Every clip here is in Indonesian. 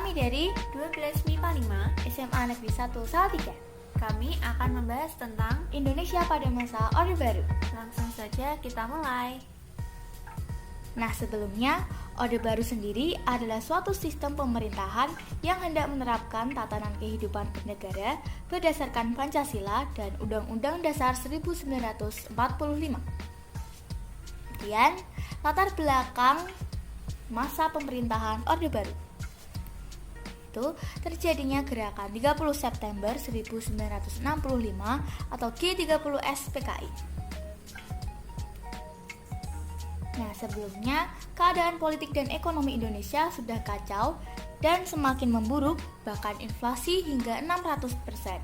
Kami dari 12 MIPA 5 SMA Negeri 1 Salatiga. Kami akan membahas tentang Indonesia pada masa Orde Baru. Langsung saja kita mulai. Nah, sebelumnya, Orde Baru sendiri adalah suatu sistem pemerintahan yang hendak menerapkan tatanan kehidupan bernegara berdasarkan Pancasila dan Undang-Undang Dasar 1945. Kemudian, latar belakang masa pemerintahan Orde Baru itu terjadinya gerakan 30 September 1965 atau G30S PKI. Nah, sebelumnya keadaan politik dan ekonomi Indonesia sudah kacau dan semakin memburuk, bahkan inflasi hingga 600%.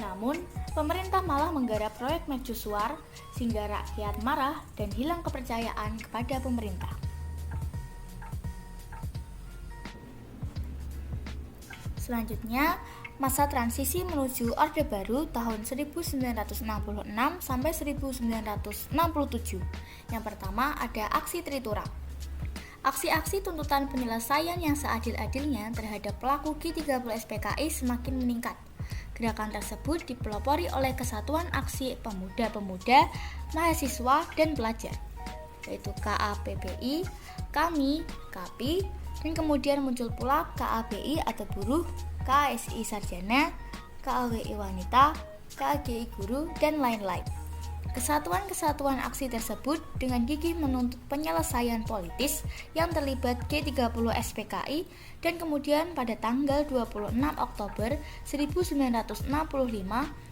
Namun, pemerintah malah menggarap proyek mercusuar sehingga rakyat marah dan hilang kepercayaan kepada pemerintah. Selanjutnya, masa transisi menuju Orde Baru tahun 1966 sampai 1967. Yang pertama ada aksi Triturak. Aksi-aksi tuntutan penyelesaian yang seadil-adilnya terhadap pelaku G30S PKI semakin meningkat. Gerakan tersebut dipelopori oleh Kesatuan Aksi Pemuda-Pemuda, Mahasiswa, dan Pelajar, yaitu KAPPI, KAMI, KAPI, dan kemudian muncul pula KABI atau Buruh, KASI Sarjana, KAWI Wanita, KAGI Guru, dan lain-lain. Kesatuan-kesatuan aksi tersebut dengan gigih menuntut penyelesaian politis yang terlibat G30S PKI dan kemudian pada tanggal 26 Oktober 1965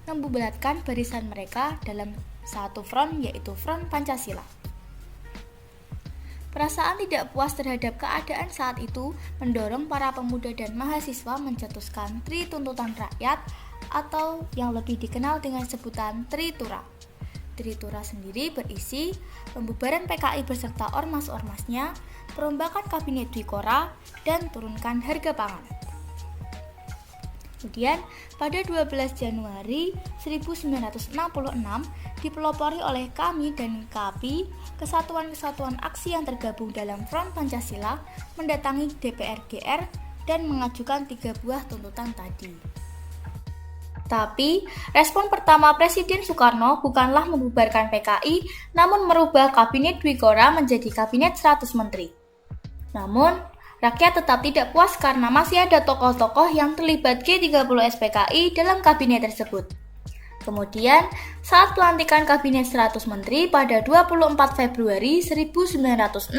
membubarkan barisan mereka dalam satu front, yaitu Front Pancasila. Perasaan tidak puas terhadap keadaan saat itu mendorong para pemuda dan mahasiswa mencetuskan Tri Tuntutan Rakyat atau yang lebih dikenal dengan sebutan Tritura. Tritura sendiri berisi pembubaran PKI beserta ormas-ormasnya, perombakan kabinet Dwikora, dan turunkan harga pangan. Kemudian, pada 12 Januari 1966 dipelopori oleh KAMI dan KAPI, kesatuan-kesatuan aksi yang tergabung dalam Front Pancasila mendatangi DPR GR dan mengajukan 3 buah tuntutan tadi. Tapi, respon pertama Presiden Soekarno bukanlah membubarkan PKI, namun merubah Kabinet Dwikora menjadi Kabinet 100 Menteri. Namun, rakyat tetap tidak puas karena masih ada tokoh-tokoh yang terlibat G30S PKI dalam kabinet tersebut. Kemudian, saat pelantikan Kabinet 100 Menteri pada 24 Februari 1966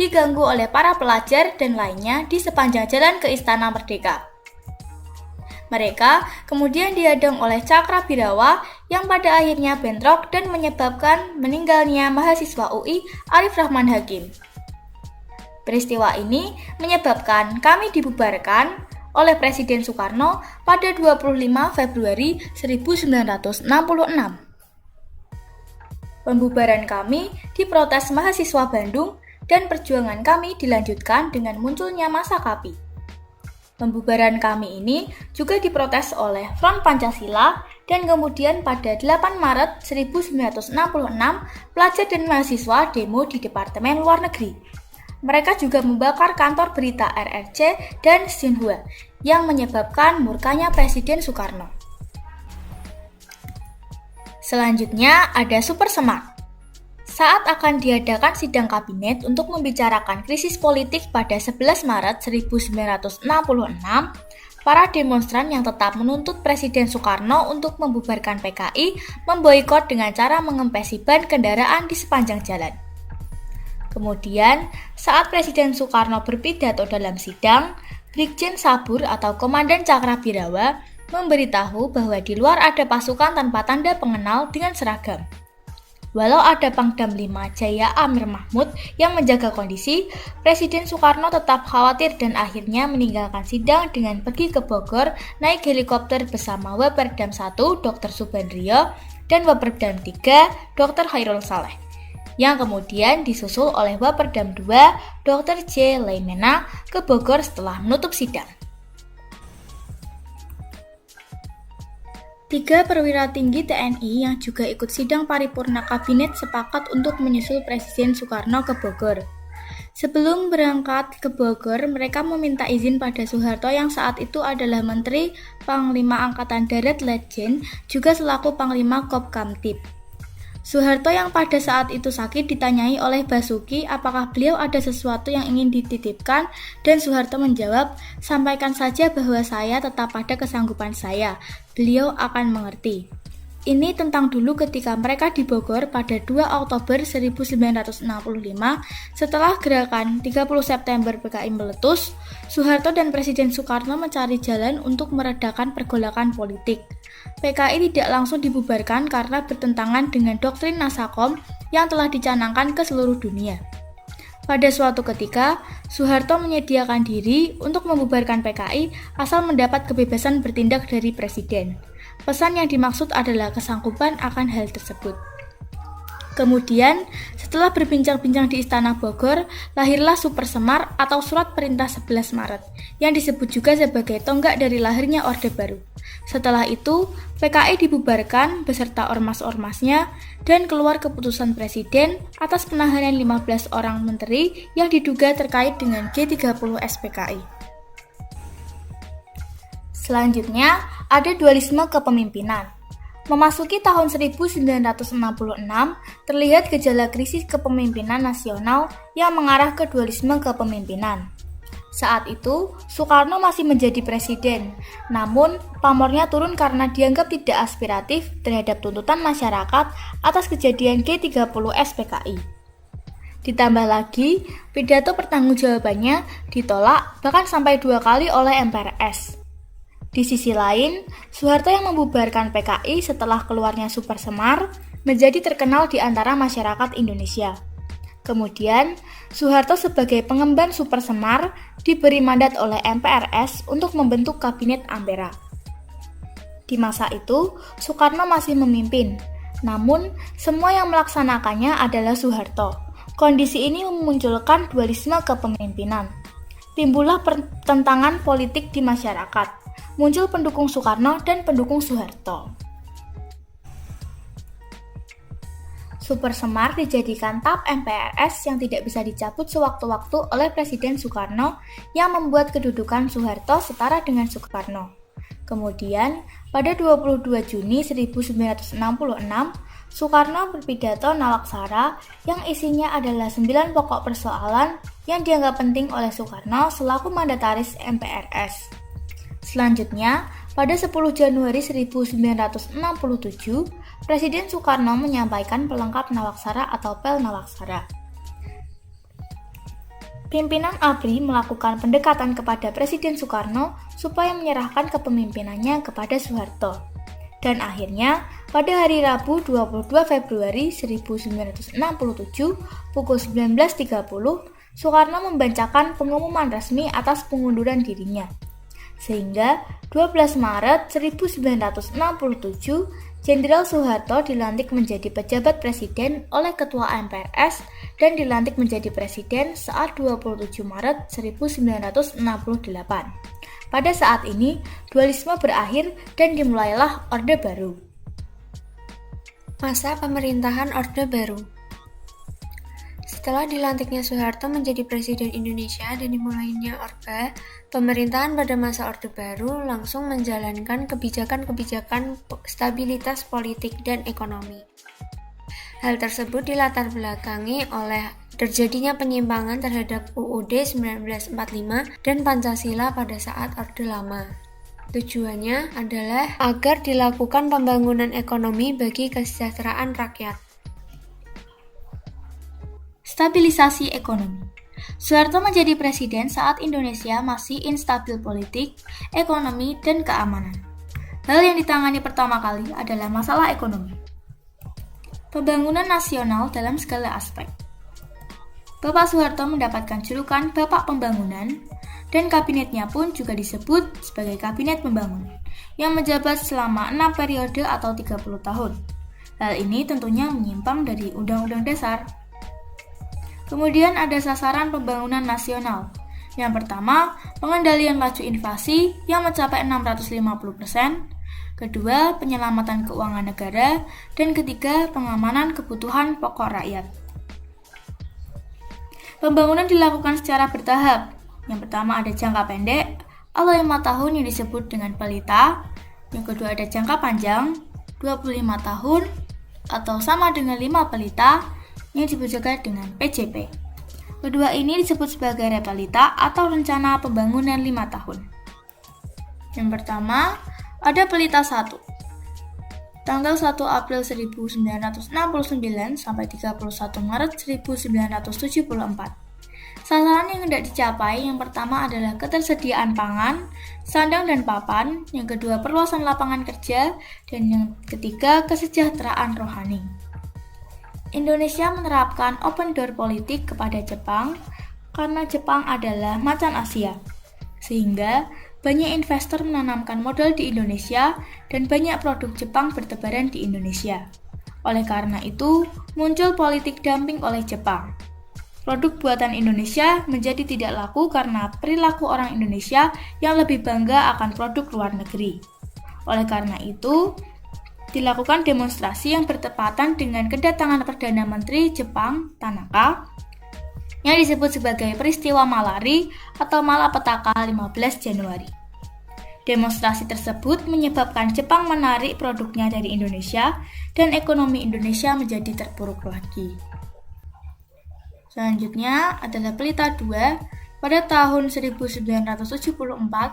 diganggu oleh para pelajar dan lainnya di sepanjang jalan ke Istana Merdeka. Mereka kemudian dihadang oleh Cakrabirawa yang pada akhirnya bentrok dan menyebabkan meninggalnya mahasiswa UI Arif Rahman Hakim. Peristiwa ini menyebabkan kami dibubarkan oleh Presiden Soekarno pada 25 Februari 1966. Pembubaran kami diprotes mahasiswa Bandung dan perjuangan kami dilanjutkan dengan munculnya masa KAPI. Pembubaran kami ini juga diprotes oleh Front Pancasila dan kemudian pada 8 Maret 1966 pelajar dan mahasiswa demo di Departemen Luar Negeri. Mereka juga membakar kantor berita RRC dan Xinhua yang menyebabkan murkanya Presiden Soekarno. Selanjutnya ada Super Semar. Saat akan diadakan sidang kabinet untuk membicarakan krisis politik pada 11 Maret 1966, para demonstran yang tetap menuntut Presiden Soekarno untuk membubarkan PKI memboikot dengan cara mengempesi ban kendaraan di sepanjang jalan. Kemudian, saat Presiden Soekarno berpidato dalam sidang, Brigjen Sabur atau Komandan Cakrabirawa memberitahu bahwa di luar ada pasukan tanpa tanda pengenal dengan seragam. Walau ada Pangdam 5 Jaya Amir Mahmud yang menjaga kondisi, Presiden Soekarno tetap khawatir dan akhirnya meninggalkan sidang dengan pergi ke Bogor naik helikopter bersama Waperdam 1 Dr. Subandrio dan Waperdam 3 Dr. Hairul Saleh, yang kemudian disusul oleh Waperdam 2 Dr. J. Leimena ke Bogor setelah menutup sidang. 3 perwira tinggi TNI yang juga ikut sidang paripurna kabinet sepakat untuk menyusul Presiden Soekarno ke Bogor. Sebelum berangkat ke Bogor, mereka meminta izin pada Soeharto yang saat itu adalah Menteri Panglima Angkatan Darat Letjen, juga selaku Panglima Kopkamtib. Soeharto yang pada saat itu sakit ditanyai oleh Basuki apakah beliau ada sesuatu yang ingin dititipkan, dan Soeharto menjawab, "Sampaikan saja bahwa saya tetap pada kesanggupan saya, beliau akan mengerti." Ini tentang dulu ketika mereka di Bogor pada 2 Oktober 1965 setelah gerakan 30 September PKI meletus, Soeharto dan Presiden Soekarno mencari jalan untuk meredakan pergolakan politik. PKI tidak langsung dibubarkan karena bertentangan dengan doktrin Nasakom yang telah dicanangkan ke seluruh dunia. Pada suatu ketika, Soeharto menyediakan diri untuk membubarkan PKI asal mendapat kebebasan bertindak dari Presiden. Pesan yang dimaksud adalah kesanggupan akan hal tersebut. Kemudian, setelah berbincang-bincang di Istana Bogor, lahirlah Super Semar atau Surat Perintah 11 Maret, yang disebut juga sebagai tonggak dari lahirnya Orde Baru. Setelah itu, PKI dibubarkan beserta ormas-ormasnya dan keluar keputusan Presiden atas penahanan 15 orang menteri yang diduga terkait dengan G30 SPKI. Selanjutnya, ada dualisme kepemimpinan. Memasuki tahun 1966, terlihat gejala krisis kepemimpinan nasional yang mengarah ke dualisme kepemimpinan. Saat itu, Soekarno masih menjadi presiden, namun pamornya turun karena dianggap tidak aspiratif terhadap tuntutan masyarakat atas kejadian G30 SPKI. Ditambah lagi, pidato pertanggungjawabannya ditolak bahkan sampai 2 kali oleh MPRS. Di sisi lain, Soeharto yang membubarkan PKI setelah keluarnya Super Semar menjadi terkenal di antara masyarakat Indonesia. Kemudian, Soeharto sebagai pengemban Super Semar diberi mandat oleh MPRS untuk membentuk Kabinet Ampera. Di masa itu, Soekarno masih memimpin, namun semua yang melaksanakannya adalah Soeharto. Kondisi ini memunculkan dualisme kepemimpinan. Timbullah pertentangan politik di masyarakat. Muncul pendukung Soekarno dan pendukung Soeharto. Super Semar dijadikan TAP MPRS yang tidak bisa dicabut sewaktu-waktu oleh Presiden Soekarno yang membuat kedudukan Soeharto setara dengan Soekarno. Kemudian, pada 22 Juni 1966, Soekarno berpidato Nawaksara yang isinya adalah 9 pokok persoalan yang dianggap penting oleh Soekarno selaku mandataris MPRS. Selanjutnya, pada 10 Januari 1967, Presiden Soekarno menyampaikan pelengkap Nawaksara atau Pel Nawaksara. Pimpinan ABRI melakukan pendekatan kepada Presiden Soekarno supaya menyerahkan kepemimpinannya kepada Soeharto. Dan akhirnya, pada hari Rabu 22 Februari 1967, pukul 19.30, Soekarno membacakan pengumuman resmi atas pengunduran dirinya. Sehingga 12 Maret 1967, Jenderal Soeharto dilantik menjadi pejabat presiden oleh Ketua MPRS dan dilantik menjadi presiden saat 27 Maret 1968. Pada saat ini, dualisme berakhir dan dimulailah Orde Baru. Masa pemerintahan Orde Baru. Setelah dilantiknya Soeharto menjadi Presiden Indonesia dan dimulainya Orde, pemerintahan pada masa Orde Baru langsung menjalankan kebijakan-kebijakan stabilitas politik dan ekonomi. Hal tersebut dilatar belakangi oleh terjadinya penyimpangan terhadap UUD 1945 dan Pancasila pada saat Orde Lama. Tujuannya adalah agar dilakukan pembangunan ekonomi bagi kesejahteraan rakyat. Stabilisasi ekonomi. Soeharto menjadi presiden saat Indonesia masih instabil politik, ekonomi, dan keamanan. Hal yang ditangani pertama kali adalah masalah ekonomi. Pembangunan nasional dalam segala aspek. Bapak Soeharto mendapatkan julukan Bapak Pembangunan, dan kabinetnya pun juga disebut sebagai Kabinet Pembangunan, yang menjabat selama 6 periode atau 30 tahun. Hal ini tentunya menyimpang dari Undang-Undang Dasar. Kemudian ada sasaran pembangunan nasional. Yang pertama, pengendalian laju inflasi yang mencapai 650%. Kedua, penyelamatan keuangan negara. Dan ketiga, pengamanan kebutuhan pokok rakyat. Pembangunan dilakukan secara bertahap. Yang pertama ada jangka pendek atau 5 tahun yang disebut dengan pelita. Yang kedua ada jangka panjang 25 tahun atau sama dengan 5 pelita yang disebut juga dengan PJP. Kedua ini disebut sebagai repelita atau rencana pembangunan 5 tahun. Yang pertama ada pelita 1. Tanggal 1 April 1969 sampai 31 Maret 1974. Sasaran yang hendak dicapai yang pertama adalah ketersediaan pangan, sandang dan papan, yang kedua perluasan lapangan kerja, dan yang ketiga kesejahteraan rohani. Indonesia menerapkan open door politik kepada Jepang karena Jepang adalah macan Asia, sehingga banyak investor menanamkan modal di Indonesia dan banyak produk Jepang bertebaran di Indonesia. Oleh karena itu, muncul politik dumping oleh Jepang. Produk buatan Indonesia menjadi tidak laku karena perilaku orang Indonesia yang lebih bangga akan produk luar negeri. Oleh karena itu, dilakukan demonstrasi yang bertepatan dengan kedatangan Perdana Menteri Jepang, Tanaka, yang disebut sebagai peristiwa Malari atau Malapetaka 15 Januari. Demonstrasi tersebut menyebabkan Jepang menarik produknya dari Indonesia dan ekonomi Indonesia menjadi terpuruk lagi. Selanjutnya adalah pelita 2 pada tahun 1974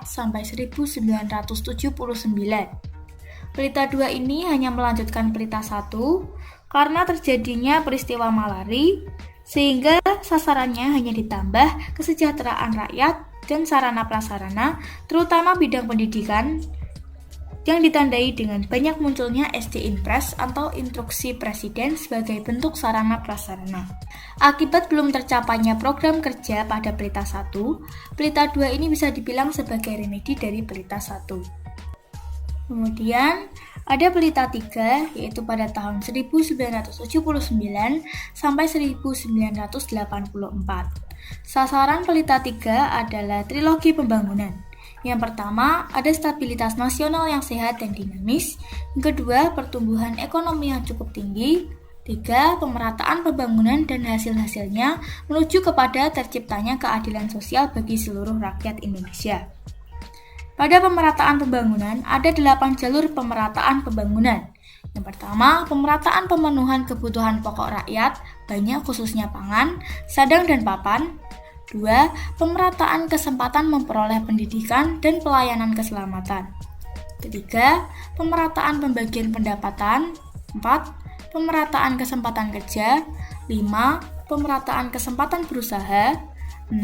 sampai 1979. Pelita 2 ini hanya melanjutkan pelita 1 karena terjadinya peristiwa Malari, sehingga sasarannya hanya ditambah kesejahteraan rakyat dan sarana prasarana, terutama bidang pendidikan, yang ditandai dengan banyak munculnya SD Impres atau instruksi presiden sebagai bentuk sarana prasarana. Akibat belum tercapainya program kerja pada pelita 1, pelita 2 ini bisa dibilang sebagai remedi dari pelita 1. Kemudian ada pelita 3, yaitu pada tahun 1979 sampai 1984. Sasaran pelita 3 adalah trilogi pembangunan. Yang pertama, ada stabilitas nasional yang sehat dan dinamis. Yang kedua, pertumbuhan ekonomi yang cukup tinggi. 3. Pemerataan pembangunan dan hasil-hasilnya menuju kepada terciptanya keadilan sosial bagi seluruh rakyat Indonesia. Pada pemerataan pembangunan, ada 8 jalur pemerataan pembangunan. Yang pertama, pemerataan pemenuhan kebutuhan pokok rakyat, banyak khususnya pangan, sandang dan papan. 2. Pemerataan kesempatan memperoleh pendidikan dan pelayanan keselamatan. 3. Pemerataan pembagian pendapatan. 4. Pemerataan kesempatan kerja. 5. Pemerataan kesempatan berusaha. 6.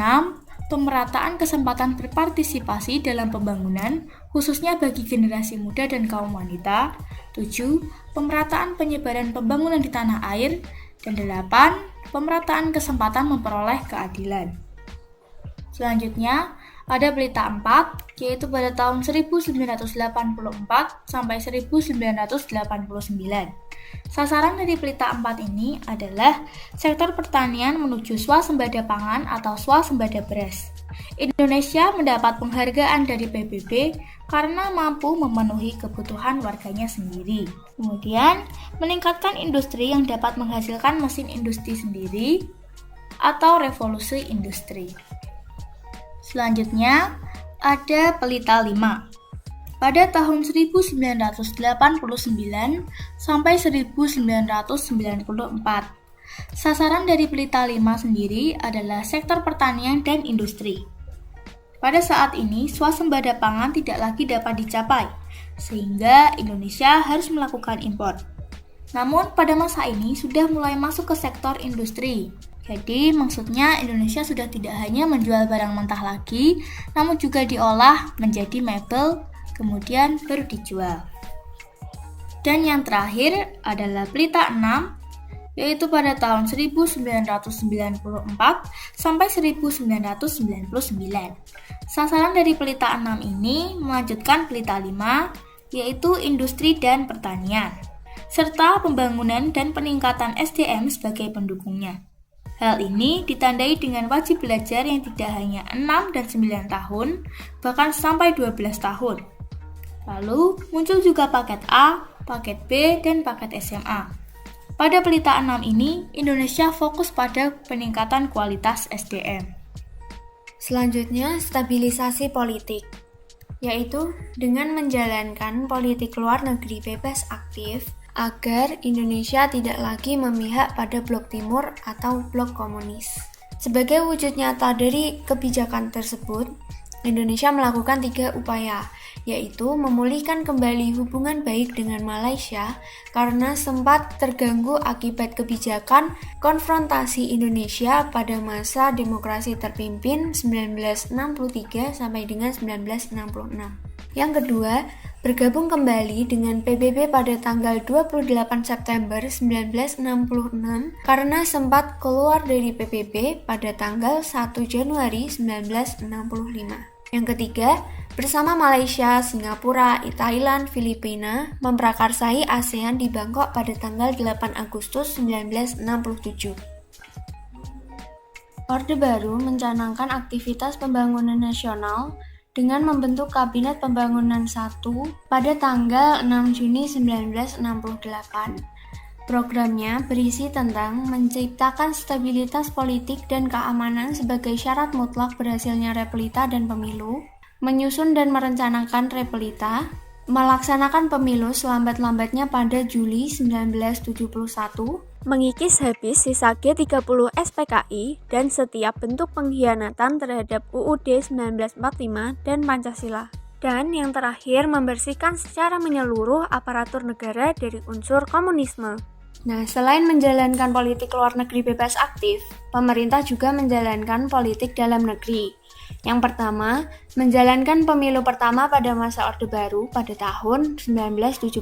Pemerataan kesempatan berpartisipasi dalam pembangunan, khususnya bagi generasi muda dan kaum wanita. 7. Pemerataan penyebaran pembangunan di tanah air. Dan 8. Pemerataan kesempatan memperoleh keadilan. Selanjutnya, ada pelita 4, yaitu pada tahun 1984 sampai 1989. Sasaran dari pelita 4 ini adalah sektor pertanian menuju swasembada pangan atau swasembada beras. Indonesia mendapat penghargaan dari PBB karena mampu memenuhi kebutuhan warganya sendiri. Kemudian, meningkatkan industri yang dapat menghasilkan mesin industri sendiri atau revolusi industri. Selanjutnya, ada pelita 5. Pada tahun 1989 sampai 1994. Sasaran dari pelita 5 sendiri adalah sektor pertanian dan industri. Pada saat ini, swasembada pangan tidak lagi dapat dicapai, sehingga Indonesia harus melakukan impor. Namun, pada masa ini sudah mulai masuk ke sektor industri. Jadi, maksudnya Indonesia sudah tidak hanya menjual barang mentah lagi, namun juga diolah menjadi mebel, kemudian baru dijual. Dan yang terakhir adalah pelita 6, yaitu pada tahun 1994 sampai 1999. Sasaran dari pelita 6 ini melanjutkan pelita 5, yaitu industri dan pertanian, serta pembangunan dan peningkatan SDM sebagai pendukungnya. Hal ini ditandai dengan wajib belajar yang tidak hanya 6 dan 9 tahun, bahkan sampai 12 tahun. Lalu muncul juga paket A, paket B, dan paket SMA. Pada pelita 6 ini, Indonesia fokus pada peningkatan kualitas SDM. Selanjutnya, stabilisasi politik, yaitu dengan menjalankan politik luar negeri bebas aktif agar Indonesia tidak lagi memihak pada blok timur atau blok komunis. Sebagai wujud nyata dari kebijakan tersebut, Indonesia melakukan 3 upaya, yaitu memulihkan kembali hubungan baik dengan Malaysia karena sempat terganggu akibat kebijakan konfrontasi Indonesia pada masa demokrasi terpimpin 1963 sampai dengan 1966. Yang kedua, bergabung kembali dengan PBB pada tanggal 28 September 1966 karena sempat keluar dari PBB pada tanggal 1 Januari 1965. Yang ketiga, bersama Malaysia, Singapura, Thailand, Filipina memprakarsai ASEAN di Bangkok pada tanggal 8 Agustus 1967. Orde Baru mencanangkan aktivitas pembangunan nasional dengan membentuk Kabinet Pembangunan 1 pada tanggal 6 Juni 1968. Programnya berisi tentang menciptakan stabilitas politik dan keamanan sebagai syarat mutlak berhasilnya repelita dan pemilu, menyusun dan merencanakan repelita, melaksanakan pemilu selambat-lambatnya pada Juli 1971, mengikis habis sisa G30 SPKI dan setiap bentuk pengkhianatan terhadap UUD 1945 dan Pancasila. Dan yang terakhir, membersihkan secara menyeluruh aparatur negara dari unsur komunisme. Nah, selain menjalankan politik luar negeri bebas aktif, pemerintah juga menjalankan politik dalam negeri. Yang pertama, menjalankan pemilu pertama pada masa Orde Baru pada tahun 1971.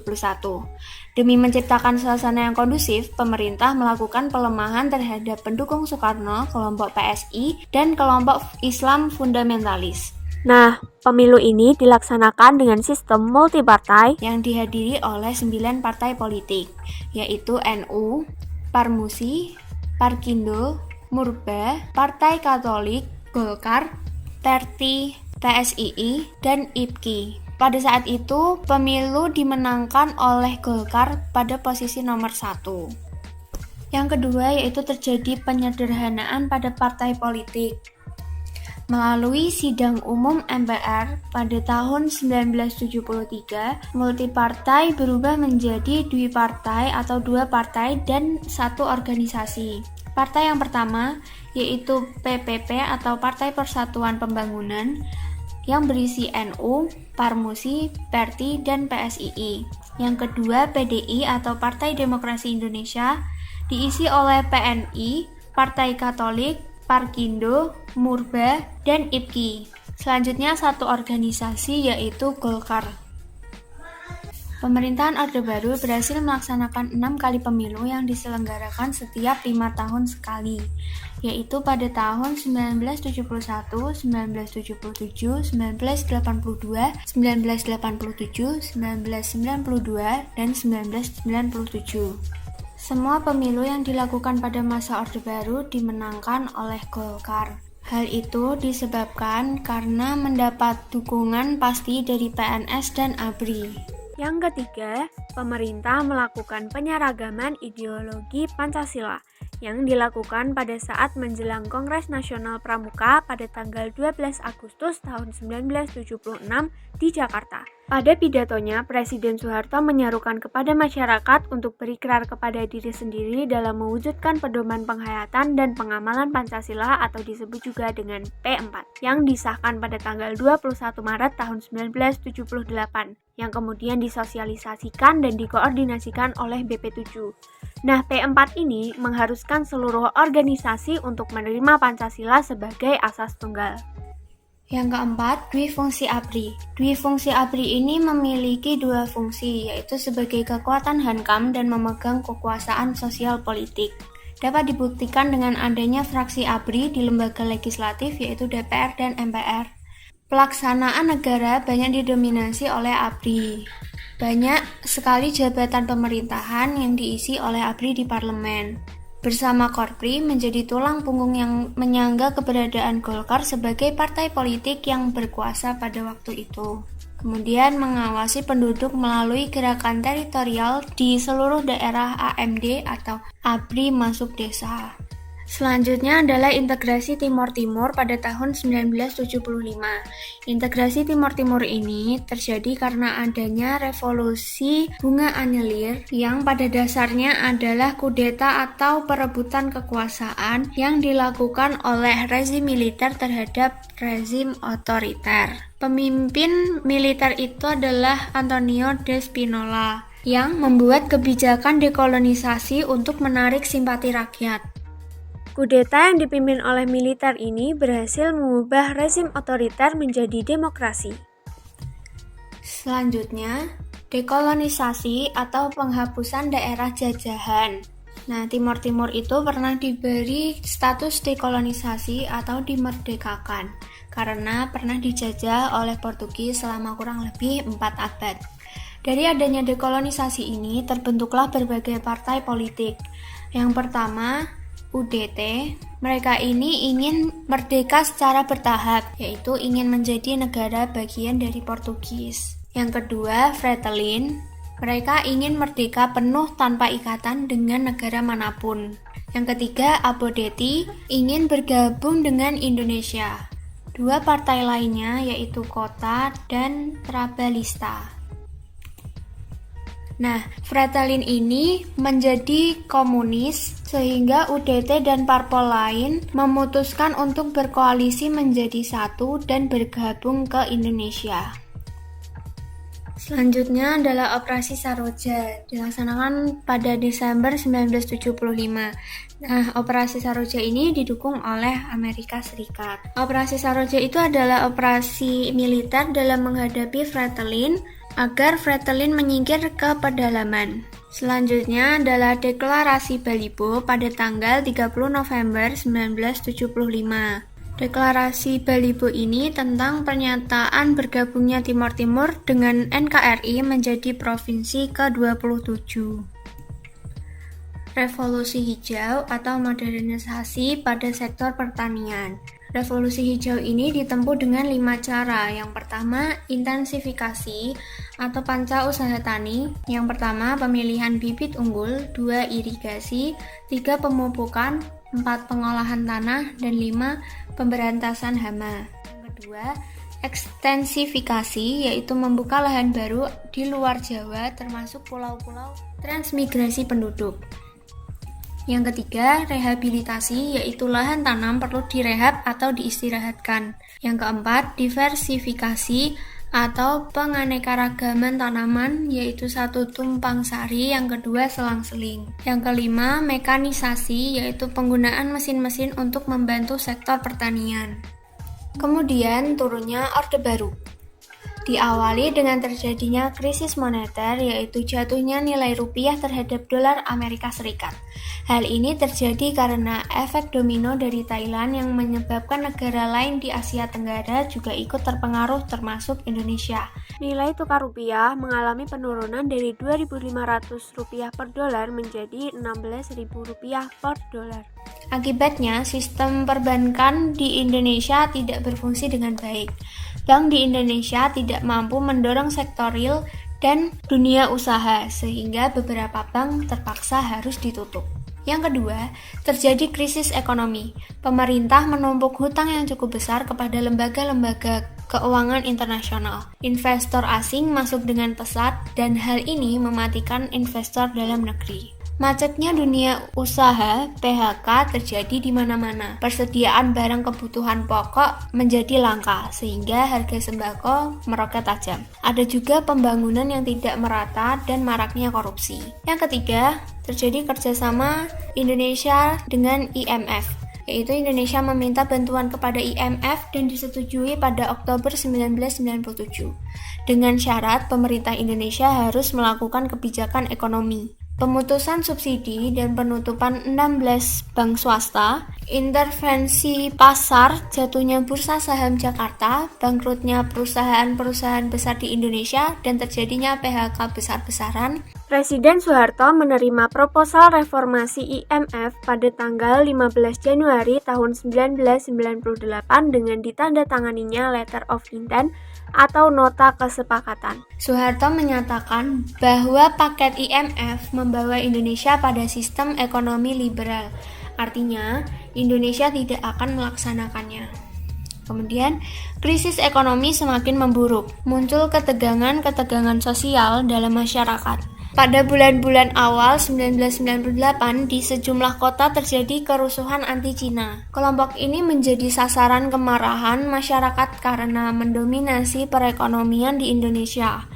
Demi menciptakan suasana yang kondusif, pemerintah melakukan pelemahan terhadap pendukung Soekarno, kelompok PSI, dan kelompok Islam fundamentalis. Nah, pemilu ini dilaksanakan dengan sistem multipartai yang dihadiri oleh 9 partai politik, yaitu NU, Parmusi, Parkindo, Murba, Partai Katolik, Golkar, Perti, PSII, dan IPKI. Pada saat itu, pemilu dimenangkan oleh Golkar pada posisi nomor 1. Yang kedua yaitu terjadi penyederhanaan pada partai politik. Melalui sidang umum MPR pada tahun 1973, multipartai berubah menjadi dwipartai atau 2 partai dan 1 organisasi. Partai yang pertama yaitu PPP atau Partai Persatuan Pembangunan yang berisi NU, Parmusi, Perti, dan PSII. Yang kedua PDI atau Partai Demokrasi Indonesia diisi oleh PNI, Partai Katolik, Parkindo, Murba, dan IPKI. Selanjutnya 1 organisasi yaitu Golkar. Pemerintahan Orde Baru berhasil melaksanakan 6 kali pemilu yang diselenggarakan setiap 5 tahun sekali, yaitu pada tahun 1971, 1977, 1982, 1987, 1992, dan 1997. Semua pemilu yang dilakukan pada masa Orde Baru dimenangkan oleh Golkar. Hal itu disebabkan karena mendapat dukungan pasti dari PNS dan ABRI. Yang ketiga, pemerintah melakukan penyeragaman ideologi Pancasila yang dilakukan pada saat menjelang Kongres Nasional Pramuka pada tanggal 12 Agustus tahun 1976 di Jakarta. Pada pidatonya, Presiden Soeharto menyerukan kepada masyarakat untuk berikrar kepada diri sendiri dalam mewujudkan pedoman penghayatan dan pengamalan Pancasila atau disebut juga dengan P4 yang disahkan pada tanggal 21 Maret tahun 1978 yang kemudian disosialisasikan dan dikoordinasikan oleh BP7. Nah, P4 ini mengharuskan seluruh organisasi untuk menerima Pancasila sebagai asas tunggal. Yang keempat, Dwifungsi ABRI. Dwifungsi ABRI ini memiliki 2 fungsi, yaitu sebagai kekuatan hankam dan memegang kekuasaan sosial politik. Dapat dibuktikan dengan adanya fraksi ABRI di lembaga legislatif yaitu DPR dan MPR. Pelaksanaan negara banyak didominasi oleh ABRI. Banyak sekali jabatan pemerintahan yang diisi oleh ABRI di parlemen. Bersama Korpri menjadi tulang punggung yang menyangga keberadaan Golkar sebagai partai politik yang berkuasa pada waktu itu. Kemudian mengawasi penduduk melalui gerakan teritorial di seluruh daerah AMD atau ABRI masuk desa. Selanjutnya adalah integrasi Timor Timur pada tahun 1975. Integrasi Timor Timur ini terjadi karena adanya revolusi bunga anyelir yang pada dasarnya adalah kudeta atau perebutan kekuasaan yang dilakukan oleh rezim militer terhadap rezim otoriter. Pemimpin militer itu adalah Antonio de Spinola yang membuat kebijakan dekolonisasi untuk menarik simpati rakyat. Kudeta yang dipimpin oleh militer ini berhasil mengubah rezim otoriter menjadi demokrasi. Selanjutnya, dekolonisasi atau penghapusan daerah jajahan. Nah, Timor Timur itu pernah diberi status dekolonisasi atau dimerdekakan karena pernah dijajah oleh Portugis selama kurang lebih 4 abad. Dari adanya dekolonisasi ini terbentuklah berbagai partai politik. Yang pertama, UDT, mereka ini ingin merdeka secara bertahap, yaitu ingin menjadi negara bagian dari Portugis. Yang kedua, Fretilin, mereka ingin merdeka penuh tanpa ikatan dengan negara manapun. Yang ketiga, Abodeti, ingin bergabung dengan Indonesia. Dua partai lainnya yaitu Kota dan Trabalista. Nah, Fretilin ini menjadi komunis sehingga UDT dan parpol lain memutuskan untuk berkoalisi menjadi satu dan bergabung ke Indonesia. Selanjutnya adalah Operasi Saroja, dilaksanakan pada Desember 1975. Nah, Operasi Saroja ini didukung oleh Amerika Serikat. Operasi Saroja itu adalah operasi militer dalam menghadapi Fretilin agar Fretilin menyingkir ke pedalaman. Selanjutnya adalah Deklarasi Balibo pada tanggal 30 November 1975. Deklarasi Balibo ini tentang pernyataan bergabungnya Timor Timur dengan NKRI menjadi provinsi ke-27. Revolusi Hijau atau modernisasi pada sektor pertanian. Revolusi hijau ini ditempuh dengan 5 cara. Yang pertama, intensifikasi atau panca usaha tani. Yang pertama, pemilihan bibit unggul. 2, irigasi. 3, pemupukan. 4, pengolahan tanah. Dan 5, pemberantasan hama. Yang kedua, ekstensifikasi, yaitu membuka lahan baru di luar Jawa, termasuk pulau-pulau transmigrasi penduduk. Yang ketiga, rehabilitasi, yaitu lahan tanam perlu direhab atau diistirahatkan. Yang keempat, diversifikasi atau penganekaragaman tanaman, yaitu 1, tumpang sari, yang kedua, selang-seling. Yang kelima, mekanisasi, yaitu penggunaan mesin-mesin untuk membantu sektor pertanian. Kemudian turunnya Orde Baru. Diawali dengan terjadinya krisis moneter, yaitu jatuhnya nilai rupiah terhadap dolar Amerika Serikat. Hal ini terjadi karena efek domino dari Thailand yang menyebabkan negara lain di Asia Tenggara juga ikut terpengaruh termasuk Indonesia. Nilai tukar rupiah mengalami penurunan dari Rp2.500 per dolar menjadi Rp16.000 per dolar. Akibatnya, sistem perbankan di Indonesia tidak berfungsi dengan baik. Bank di Indonesia tidak mampu mendorong sektor real dan dunia usaha, sehingga beberapa bank terpaksa harus ditutup. Yang kedua, terjadi krisis ekonomi. Pemerintah menumpuk hutang yang cukup besar kepada lembaga-lembaga keuangan internasional. Investor asing masuk dengan pesat dan hal ini mematikan investor dalam negeri. Macetnya dunia usaha (PHK) terjadi di mana-mana. Persediaan barang kebutuhan pokok menjadi langka, sehingga harga sembako meroket tajam. Ada juga pembangunan yang tidak merata dan maraknya korupsi. Yang ketiga, terjadi kerjasama Indonesia dengan IMF, yaitu Indonesia meminta bantuan kepada IMF dan disetujui pada Oktober 1997. Dengan syarat pemerintah Indonesia harus melakukan kebijakan ekonomi. Pemutusan subsidi dan penutupan 16 bank swasta, intervensi pasar, jatuhnya bursa saham Jakarta, bangkrutnya perusahaan-perusahaan besar di Indonesia, dan terjadinya PHK besar-besaran, Presiden Soeharto menerima proposal reformasi IMF pada tanggal 15 Januari tahun 1998 dengan ditandatanganinya Letter of Intent atau Nota Kesepakatan. Soeharto menyatakan bahwa paket IMF membawa Indonesia pada sistem ekonomi liberal. Artinya, Indonesia tidak akan melaksanakannya. Kemudian, krisis ekonomi semakin memburuk. Muncul ketegangan sosial dalam masyarakat. Pada bulan-bulan awal 1998, di sejumlah kota terjadi kerusuhan anti-Cina. Kelompok ini menjadi sasaran kemarahan masyarakat karena mendominasi perekonomian di Indonesia.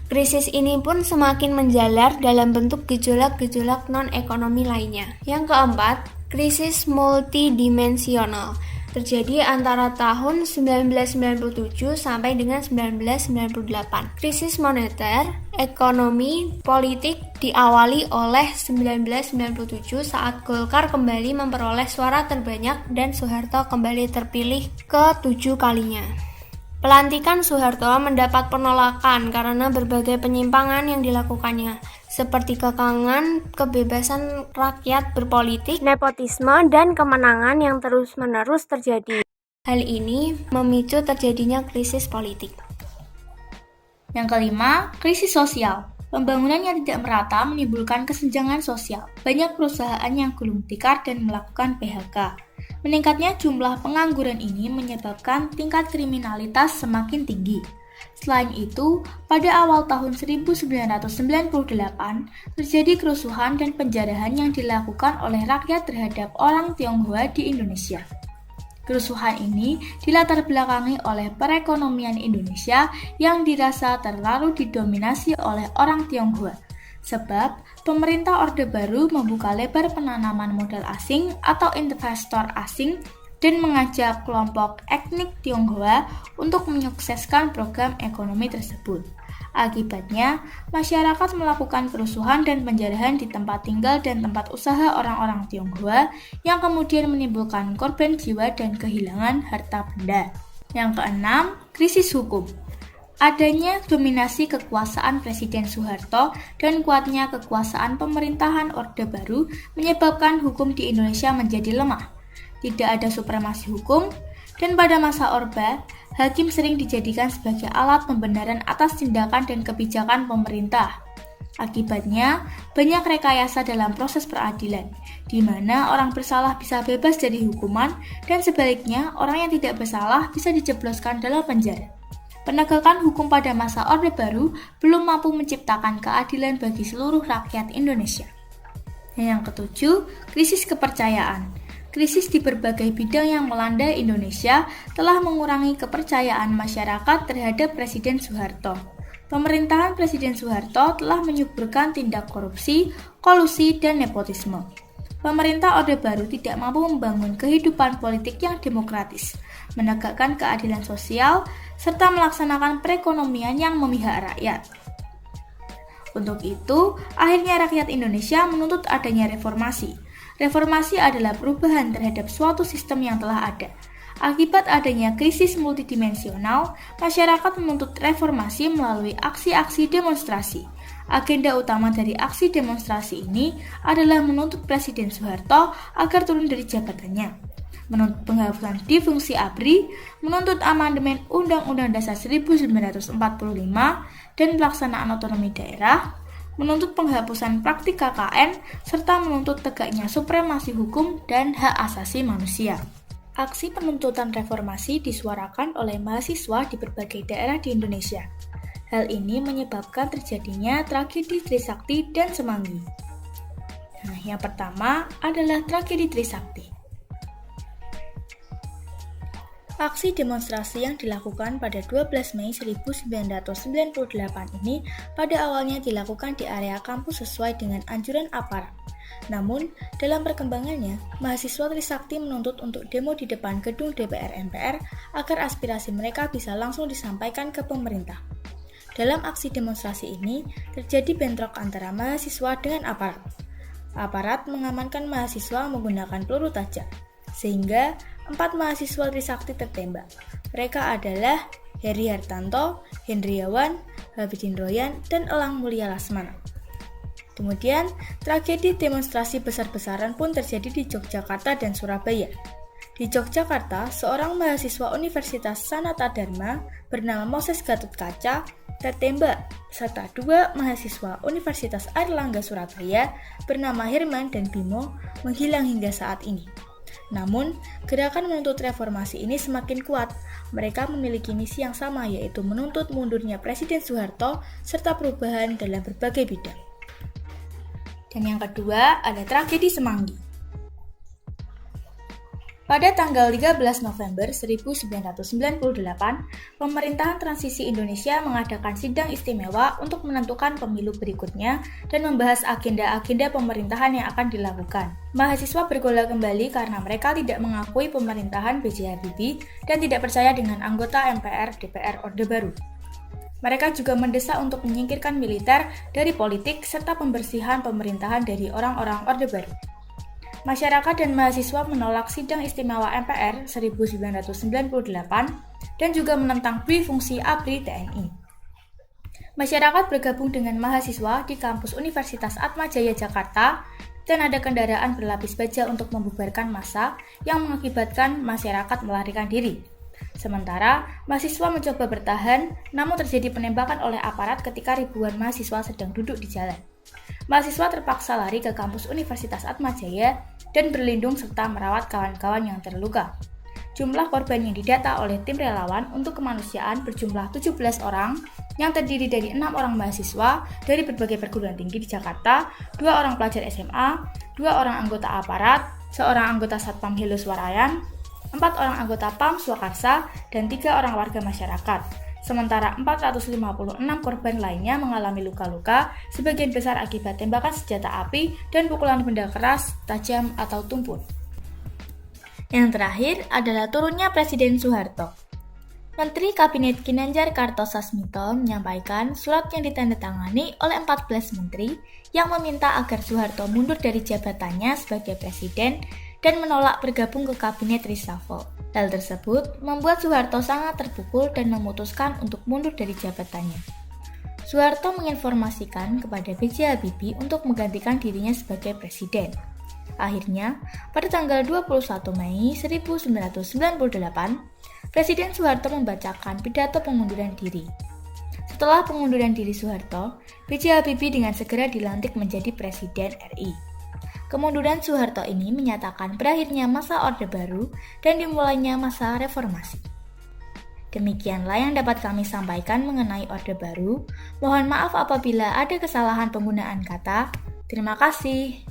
Krisis ini pun semakin menjalar dalam bentuk gejolak-gejolak non-ekonomi lainnya. Yang keempat, krisis multidimensional. Terjadi antara tahun 1997 sampai dengan 1998. Krisis moneter, ekonomi, politik diawali oleh 1997 saat Golkar kembali memperoleh suara terbanyak dan Soeharto kembali terpilih ke-7 kalinya. Pelantikan Soeharto mendapat penolakan karena berbagai penyimpangan yang dilakukannya, seperti kekangan kebebasan rakyat berpolitik, nepotisme, dan kemenangan yang terus-menerus terjadi. Hal ini memicu terjadinya krisis politik. Yang kelima, krisis sosial. Pembangunan yang tidak merata menimbulkan kesenjangan sosial. Banyak perusahaan yang gulung tikar dan melakukan PHK. Meningkatnya jumlah pengangguran ini menyebabkan tingkat kriminalitas semakin tinggi. Selain itu, pada awal tahun 1998 terjadi kerusuhan dan penjarahan yang dilakukan oleh rakyat terhadap orang Tionghoa di Indonesia. Kerusuhan ini dilatar belakangi oleh perekonomian Indonesia yang dirasa terlalu didominasi oleh orang Tionghoa. Sebab pemerintah Orde Baru membuka lebar penanaman modal asing atau investor asing dan mengajak kelompok etnik Tionghoa untuk menyukseskan program ekonomi tersebut. Akibatnya, masyarakat melakukan kerusuhan dan penjarahan di tempat tinggal dan tempat usaha orang-orang Tionghoa yang kemudian menimbulkan korban jiwa dan kehilangan harta benda. Yang keenam, krisis hukum. Adanya dominasi kekuasaan Presiden Soeharto dan kuatnya kekuasaan pemerintahan Orde Baru menyebabkan hukum di Indonesia menjadi lemah. Tidak ada supremasi hukum, dan pada masa Orba, hakim sering dijadikan sebagai alat pembenaran atas tindakan dan kebijakan pemerintah. Akibatnya, banyak rekayasa dalam proses peradilan, di mana orang bersalah bisa bebas dari hukuman, dan sebaliknya orang yang tidak bersalah bisa dijebloskan dalam penjara. Penegakan hukum pada masa Orde Baru belum mampu menciptakan keadilan bagi seluruh rakyat Indonesia. Yang ketujuh, krisis kepercayaan. Krisis di berbagai bidang yang melanda Indonesia telah mengurangi kepercayaan masyarakat terhadap Presiden Soeharto. Pemerintahan Presiden Soeharto telah menyuburkan tindak korupsi, kolusi, dan nepotisme. Pemerintah Orde Baru tidak mampu membangun kehidupan politik yang demokratis, menegakkan keadilan sosial, serta melaksanakan perekonomian yang memihak rakyat. Untuk itu, akhirnya rakyat Indonesia menuntut adanya reformasi. Reformasi adalah perubahan terhadap suatu sistem yang telah ada. Akibat adanya krisis multidimensional, masyarakat menuntut reformasi melalui aksi-aksi demonstrasi. Agenda utama dari aksi demonstrasi ini adalah menuntut Presiden Soeharto agar turun dari jabatannya, menuntut penghapusan difungsi ABRI, menuntut amandemen Undang-Undang Dasar 1945 dan pelaksanaan otonomi daerah, menuntut penghapusan praktik KKN, serta menuntut tegaknya supremasi hukum dan hak asasi manusia. Aksi penuntutan reformasi disuarakan oleh mahasiswa di berbagai daerah di Indonesia. Hal ini menyebabkan terjadinya tragedi Trisakti dan Semanggi. Nah, yang pertama adalah tragedi Trisakti. Aksi demonstrasi yang dilakukan pada 12 Mei 1998 ini pada awalnya dilakukan di area kampus sesuai dengan anjuran aparat. Namun, dalam perkembangannya, mahasiswa Trisakti menuntut untuk demo di depan gedung DPR MPR agar aspirasi mereka bisa langsung disampaikan ke pemerintah. Dalam aksi demonstrasi ini, terjadi bentrok antara mahasiswa dengan aparat. Aparat mengamankan mahasiswa menggunakan peluru tajam, sehingga 4 mahasiswa Trisakti tertembak. Mereka adalah Heri Hartanto, Hendriawan, Habibin Royan, dan Elang Mulia Lasmana. Kemudian, tragedi demonstrasi besar-besaran pun terjadi di Yogyakarta dan Surabaya. Di Yogyakarta, seorang mahasiswa Universitas Sanata Dharma bernama Moses Gatotkaca tertembak, serta dua mahasiswa Universitas Airlangga Surabaya bernama Herman dan Bimo menghilang hingga saat ini. Namun, gerakan menuntut reformasi ini semakin kuat. Mereka memiliki misi yang sama, yaitu menuntut mundurnya Presiden Soeharto serta perubahan dalam berbagai bidang. Dan yang kedua ada tragedi Semanggi. Pada tanggal 13 November 1998, pemerintahan transisi Indonesia mengadakan sidang istimewa untuk menentukan pemilu berikutnya dan membahas agenda-agenda pemerintahan yang akan dilakukan. Mahasiswa bergolak kembali karena mereka tidak mengakui pemerintahan B.J. Habibie dan tidak percaya dengan anggota MPR DPR Orde Baru. Mereka juga mendesak untuk menyingkirkan militer dari politik serta pembersihan pemerintahan dari orang-orang Orde Baru. Masyarakat dan mahasiswa menolak sidang istimewa MPR 1998 dan juga menentang dui fungsi ABRI TNI. Masyarakat bergabung dengan mahasiswa di kampus Universitas Atmajaya Jakarta dan ada kendaraan berlapis baja untuk membubarkan massa yang mengakibatkan masyarakat melarikan diri. Sementara, mahasiswa mencoba bertahan, namun terjadi penembakan oleh aparat ketika ribuan mahasiswa sedang duduk di jalan. Mahasiswa terpaksa lari ke kampus Universitas Atmajaya dan berlindung serta merawat kawan-kawan yang terluka. Jumlah korban yang didata oleh tim relawan untuk kemanusiaan berjumlah 17 orang yang terdiri dari 6 orang mahasiswa dari berbagai perguruan tinggi di Jakarta, 2 orang pelajar SMA, 2 orang anggota aparat, 1 anggota Satpam Helo Swarayan, 4 orang anggota PAM Swakarsa, dan 3 orang warga masyarakat. Sementara 456 korban lainnya mengalami luka-luka, sebagian besar akibat tembakan senjata api dan pukulan benda keras, tajam, atau tumpul. Yang terakhir adalah turunnya Presiden Soeharto. Menteri Kabinet Ginanjar Kartosasmito menyampaikan surat yang ditandatangani oleh 14 menteri yang meminta agar Soeharto mundur dari jabatannya sebagai presiden dan menolak bergabung ke Kabinet Reshuffle. Hal tersebut membuat Soeharto sangat terpukul dan memutuskan untuk mundur dari jabatannya. Soeharto menginformasikan kepada B.J. Habibie untuk menggantikan dirinya sebagai presiden. Akhirnya, pada tanggal 21 Mei 1998, Presiden Soeharto membacakan pidato pengunduran diri. Setelah pengunduran diri Soeharto, B.J. Habibie dengan segera dilantik menjadi Presiden RI. Kemunduran Soeharto ini menyatakan berakhirnya masa Orde Baru dan dimulainya masa reformasi. Demikianlah yang dapat kami sampaikan mengenai Orde Baru. Mohon maaf apabila ada kesalahan penggunaan kata. Terima kasih.